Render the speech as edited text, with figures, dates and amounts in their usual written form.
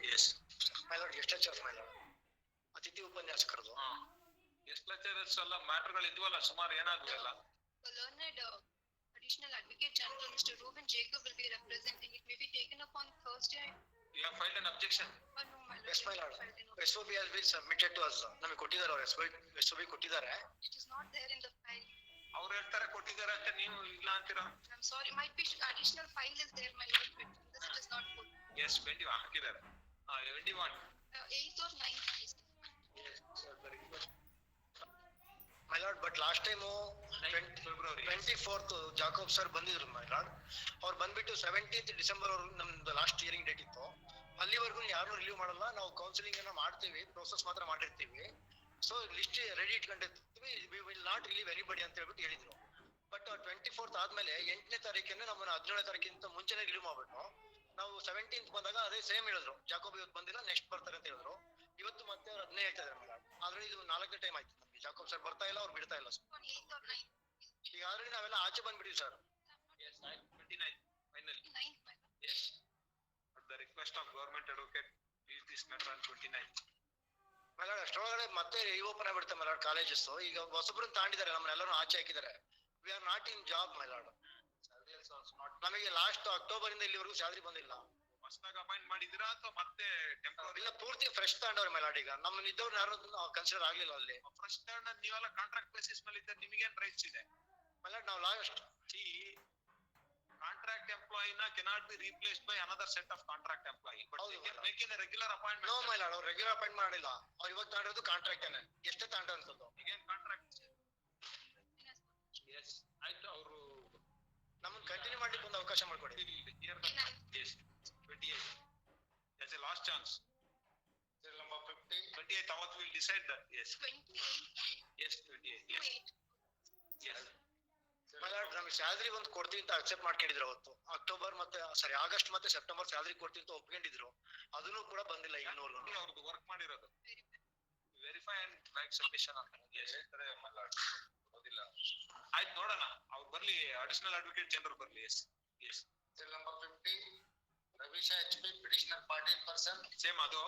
Yes. My lord, guest lecturers, my lord. ಅತಿಥಿ ಉಪನ್ಯಾಸಕರದು. Guest lecturers ಎಲ್ಲ ಮ್ಯಾಟರ್ಗಳು ಇದ್ವಲ್ಲ ಸುಮಾರು ಏನಾದ್ವು ಎಲ್ಲ. The learned additional advocate general Mr. Reuben Jacob will be representing. It may be taken up on Thursday. You have filed an objection. No, my lord. Yes, my lord. SOB has been submitted to us. ನಮಗೆ ಕೊಟ್ಟಿದ್ದಾರೆ ಅವರು SOB ಕೊಟ್ಟಿದ್ದಾರೆ. It is not there in the file. ಅವ್ರು ಹೇಳ್ತಾರೆ ಕೊಟ್ಟಿದ್ದಾರೆ ಅಂತ ನೀವು ಇಲ್ಲ ಅಂತೀರಾ? I'm sorry, might be additional file is there, my lord, but this it is not put. Yes, 20 ಹಾಕಿದ್ದಾರೆ. 21. 8th or 9th please. Yes, sir, very good. My lord, but last time February 24th Jacob sir ಬಂದಿದ್ರು my lord. ಅವ್ರು ಬಂದ್ಬಿಟ್ಟು 17th December ವರೆಗೂ ನಮ್ದು last hearing date ಇತ್ತು. ಅಲ್ಲಿವರೆಗೂ ಯಾರು relieve ಮಾಡಲ್ಲ, ನಾವು ಕೌನ್ಸಿಲಿಂಗ್ ಅನ್ನ ಮಾಡ್ತೀವಿ, ಪ್ರೋಸೆಸ್ ಮಾತ್ರ ಮಾಡಿರ್ತೀವಿ. ಸೊ ಲಿಸ್ಟ್ ರೆಡಿ ಇಟ್ಕೊಂಡಿರ್ತೀವಿ, we will not relieve anybody ಅಂತ ಹೇಳ್ಬಿಟ್ಟು ಹೇಳಿದ್ರು. ಬಟ್ 24th ಆದ್ಮೇಲೆ 8ನೇ ತಾರೀಕಿನ ನಮ್ಮನ್ನ 17ನೇ ತಾರೀಕಿಂತ ಮುಂಚೆನೆ ರಿಲೀವ್ ಮಾಡ್ಬಿಟ್ಟು ನಾವು 17th ಬಂದಾಗ ಅದೇ ಸೇಮ್ ಹೇಳಿದ್ರು, ಜಾಕೋಬ್ ಇವತ್ತು ಬಂದಿಲ್ಲ ನೆಕ್ಸ್ಟ್ ಬರ್ತಾರೆ ಅಂತ ಹೇಳಿದ್ರು. ಇವತ್ತು ಮತ್ತೆ ಅವ್ರು ಅದನ್ನೇ ಹೇಳ್ತಾ ಇದ್ದಾರೆ ಮೇಡಮ್. ಆಲ್ರೆಡಿ ಇದು 4ನೇ ಟೈಮ್ ಆಯ್ತು ನಮ್ಗೆ, ಜಾಕೋಬ್ ಸರ್ ಬರ್ತಾ ಇಲ್ಲ, ಅವ್ರು ಬಿಡ್ತಾ ಇಲ್ಲ sir. On 8th or 9th. ಈಗ ಆಲ್ರೆಡಿ ನಾವೆಲ್ಲ ಆಚೆ ಬಂದ್ಬಿಟ್ಟಿವಿ sir. Yes, 29 finally. 9th, my lord. Yes, at the request of government advocate, leave this matter on 29. ಮೇಲಾಡ್ ಅಷ್ಟೊಳಗಡೆ ಮತ್ತೆ ರೀಓಪನ್ ಆಗ್ಬಿಡುತ್ತೆ ಮೇಲಾಡ್ ಕಾಲೇಜಸ್. ಈಗ ಹೊಸಬ್ರನ್ನ ತಾಂಡಿದ್ದಾರೆ, ನಮ್ಮನ್ನೆಲ್ಲರೂ ಆಚೆ ಹಾಕಿದ್ದಾರೆ. We are not in job ಮೇಲಾಡ್. ನಮಗೆ ಲಾಸ್ಟ್ ಅಕ್ಟೋಬರ್ ಇಂದ ಇಲ್ಲಿವರೆಗೂ ಸ್ಯಾಲರಿ ಬಂದಿಲ್ಲ. ಹೊಸದಾಗಿ ಅಪಾಯಿಂಟ್ ಮಾಡಿದಿರಾ ಅಥವಾ ಮತ್ತೆ ಟೆಂಪರರಿ? ಇಲ್ಲ, ಪೂರ್ತಿ ಫ್ರೆಶ್ ತಾಂಡವ್ರೆ ಮೇಲಾಡ್. ಈಗ ನಮ್ಮ ಇದ್ದವ್ರು ಯಾರು ಕನ್ಸಿಡರ್ ಆಗ್ಲಿಲ್ಲ ಅಲ್ಲಿ. ಫ್ರೆಶ್ ತಗೊಂಡ ನೀವೆಲ್ಲ ಕಾಂಟ್ರಾಕ್ಟ್ ಬೇಸಿಸ್ ಮೇಲೆ ಇದ್ದರೆ ನಿಮಗೇನ್ ರೈಟ್ಸ್ ಇದೆ? ಮೇಲಾಡ್ ನಾವು last contract employee na cannot be replaced by another set of contract employee, but they can make in a regular appointment. No my lord, regular appointment ಮಾಡಿಲ್ಲ. ಅವ್ರು ಇವಾಗ ತಾಂಡಿರೋದು ಕಾಂಟ್ರಾಕ್ಟ್ ಏನೆ. ಎಷ್ಟೇ ತಾಂಡಂತದ್ದು again contract. Yes, ಆಯ್ತು. ಅವರು ನಮ್ಮನ್ನ ಕಂಟಿನ್ಯೂ ಮಾಡ್ಲಿಕ್ಕೆ ಒಂದು ಅವಕಾಶ ಮಾಡಿಕೊಡಿ. Yes, 28 as a last chance. Serial number 50. 28 ಅವತ್ತು will decide that. Yes, 28. yes, 28. Yes, 28. yes. ನಮ್ಗೆ ಸ್ಯಾಲರಿ ಒಂದು ಕೊಡ್ತೀವಿ ಅಂತ ಅಕ್ಸೆಪ್ಟ್ ಮಾಡ್ಕೊಂಡಿದ್ರು ಅವತ್ತು. ಅಕ್ಟೋಬರ್ ಮತ್ತೆ ಆಗಸ್ಟ್ ಮತ್ತೆ ಸೆಪ್ಟೆಂಬರ್ ಸ್ಯಾಲರಿ ಕೊಡ್ತೀವಿ ಅಂತ ಒಪ್ಕೊಂಡಿದ್ರು. ಅದನ್ನು ಕೂಡ ಬಂದಿಲ್ಲ ಇನ್ನೂರು. ಅವ್ರದ್ದು ವರ್ಕ್ ಮಾಡಿರೋದು ವೆರಿಫೈ ಅಂಡ್ ಬ್ಯಾಕ್ ಸಬ್ಮಿಷನ್ ಅಂತ ಹೇಳ್ತಾರೆ. ಓದಿಲ್ಲ, ಆಯ್ತು ನೋಡೋಣ. ಅವ್ರು ಬರ್ಲಿ, ಅಡಿಷನಲ್ ಅಡ್ವೊಕೇಟ್ ಜನರಲ್ ಬರ್ಲಿ. Yes yes. Serial number 50. Ravisha HP petitioner 14%. Same ಅದು